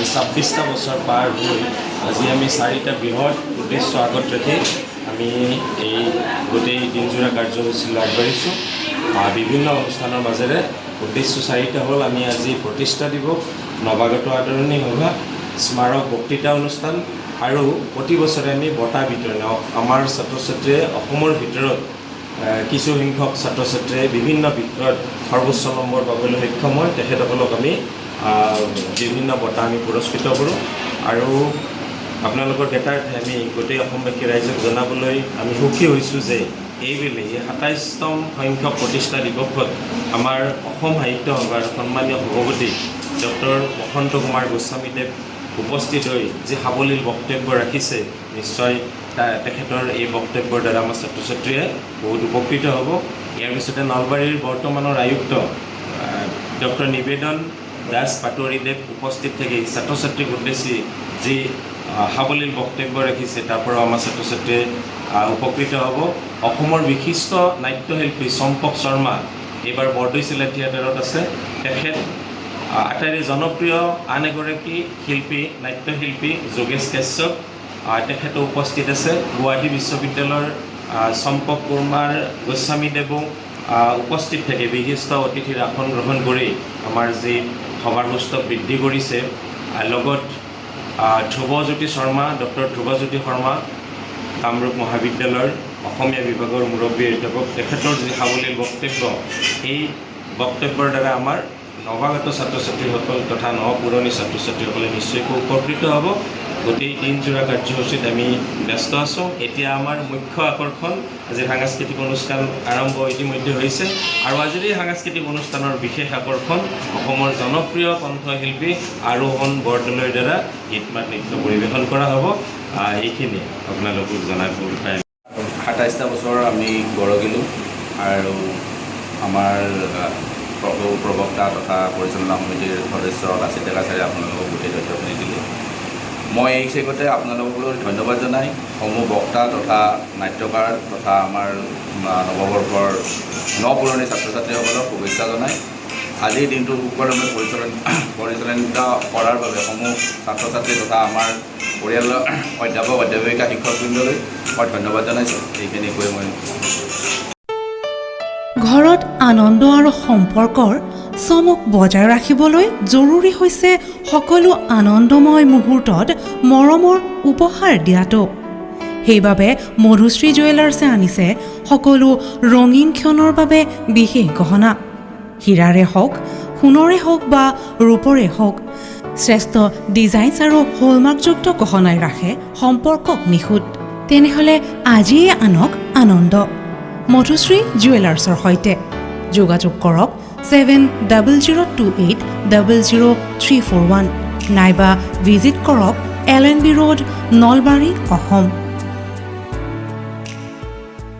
26টা বছৰ পাৰ হৈ আজি আমি 4টা বৃহৎ উদ্দেশ্য আগত ৰাখি আমি এই গোটেই দিনজোৰা কাৰ্যসূচীলৈ আগবাঢ়িছোঁ। বিভিন্ন অনুষ্ঠানৰ মাজেৰে উদ্দেশ্য 4টা হ'ল আমি আজি প্ৰতিষ্ঠা দিৱস, নৱাগত আদৰণি সভা, স্মাৰক বক্তৃতা অনুষ্ঠান আৰু প্ৰতি বছৰে আমি বঁটা বিতৰণ। আমাৰ ছাত্ৰ ছাত্ৰীয়ে অসমৰ ভিতৰত কিছু সংখ্যক ছাত্ৰ ছাত্ৰীয়ে বিভিন্ন বিষয়ত সৰ্বোচ্চ নম্বৰ পাবলৈ সক্ষম হয়, তেখেতসকলক আমি বিভিন্ন বঁটা আমি পুৰস্কৃত কৰোঁ। আৰু আপোনালোকৰ জ্ঞাতাৰ্থে আমি গোটেই অসমবাসী ৰাইজক জনাবলৈ আমি সুখী হৈছোঁ যে এইবেলি 27তম সংখ্যক প্ৰতিষ্ঠা দিৱসত আমাৰ অসম সাহিত্য সভাৰ সন্মানীয় সভাপতি ডক্টৰ বসন্ত কুমাৰ গোস্বামীদেৱ উপস্থিত হৈ যি সাৱলীল বক্তব্য ৰাখিছে, নিশ্চয় তেখেতৰ এই বক্তব্যৰ দ্বাৰা আমাৰ ছাত্ৰ ছাত্ৰীয়ে বহুত উপকৃত হ'ব। ইয়াৰ পিছতে নলবাৰীৰ বৰ্তমানৰ আয়ুক্ত ডক্টৰ নিবেদন দাস পাটোৱাৰীদেৱ উপস্থিত থাকি ছাত্ৰ ছাত্ৰীক উদ্দেশ্যি যি সাৱলীল বক্তব্য ৰাখিছে, তাৰ পৰাও আমাৰ ছাত্ৰ ছাত্ৰীয়ে উপকৃত হ'ব। অসমৰ বিশিষ্ট নাট্যশিল্পী চম্পক শৰ্মা এইবাৰ বৰদৈচিলা থিয়েটাৰত আছে। তেখেত আটাইৰে জনপ্ৰিয় আন এগৰাকী শিল্পী, নাট্যশিল্পী যোগেশ কাশ্যপ, তেখেতো উপস্থিত আছে। গুৱাহাটী বিশ্ববিদ্যালয়ৰ চম্পক কুমাৰ গোস্বামীদেৱো উপস্থিত থাকে বিশিষ্ট অতিথিৰ আসন গ্ৰহণ কৰি আমাৰ যি সভাৰ সুস্থক বৃদ্ধি কৰিছে। লগত ধ্ৰুৱজ্যোতি শৰ্মা, ডক্টৰ ধ্ৰুৱজ্যোতি শৰ্মা কামৰূপ মহাবিদ্যালয়ৰ অসমীয়া বিভাগৰ মুৰব্বী অধ্যাপক, তেখেতৰ যি সাৱলীল বক্তব্য, এই বক্তব্যৰ দ্বাৰা আমাৰ নৱাগত ছাত্ৰ ছাত্ৰীসকল তথা নৱপুৰণি ছাত্ৰ ছাত্ৰীসকলে নিশ্চয়কৈ উপকৃত হ'ব। গোটেই দিনজোৰা কাৰ্যসূচীত আমি ব্যস্ত আছোঁ। এতিয়া আমাৰ মুখ্য আকৰ্ষণ আজিৰ সাংস্কৃতিক অনুষ্ঠান আৰম্ভ ইতিমধ্যে হৈছে আৰু আজিৰ এই সাংস্কৃতিক অনুষ্ঠানৰ বিশেষ আকৰ্ষণ অসমৰ জনপ্ৰিয় কণ্ঠশিল্পী আৰোহণ বৰদলৈৰ দ্বাৰা গীত মাত নৃত্য পৰিৱেশন কৰা হ'ব। এইখিনি আপোনালোকক জনাব পাই 27টা বছৰ আমি গঢ়িলোঁ আৰু আমাৰ প্ৰবক্তা তথা পৰিচালনা সমিতিৰ সদস্য লাচিত ডেকাচাৰ্যই আপোনালোকক গোটেই তথ্যখিনি দিলে। মই এই ক্ষেত্ৰতে আপোনালোকলৈ ধন্যবাদ জনাই সমূহ বক্তা তথা নাট্যকাৰ তথা আমাৰ নৱবৰ্ষৰ নপুৰণি ছাত্ৰ ছাত্ৰীসকলক শুভেচ্ছা জনাই আজিৰ দিনটো সুকলমে পৰিচালিত কৰাৰ বাবে সমূহ ছাত্ৰ ছাত্ৰী তথা আমাৰ পৰিয়ালৰ অধ্যাপক অধ্যাপিকা শিক্ষকবৃন্দলৈ মই ধন্যবাদ জনাইছোঁ। এইখিনি কৈ মই ঘৰত আনন্দ আৰু সম্পৰ্কৰ চমক বজাই ৰাখিবলৈ জৰুৰী হৈছে সকলো আনন্দময় মুহূৰ্তত মৰমৰ উপহাৰ দিয়াটো। সেইবাবে মধুশ্ৰী জুৱেলাৰ্ছে আনিছে সকলো ৰঙীন ক্ষণৰ বাবে বিশেষ গহনা। হীৰাৰে হওক, সোণৰে হওক বা ৰূপৰে হওক, শ্ৰেষ্ঠ ডিজাইনছ আৰু হলমাৰ্কযুক্ত গহনাই ৰাখে সম্পৰ্কক নিখুঁত। তেনেহ'লে আজিয়ে আনক আনন্দ মধুশ্ৰী জুৱেলাৰ্ছৰ সৈতে। যোগাযোগ কৰক 7028000341 নাইবা ভিজিট কৰক LNB ৰোড, নলবাৰী, অসম।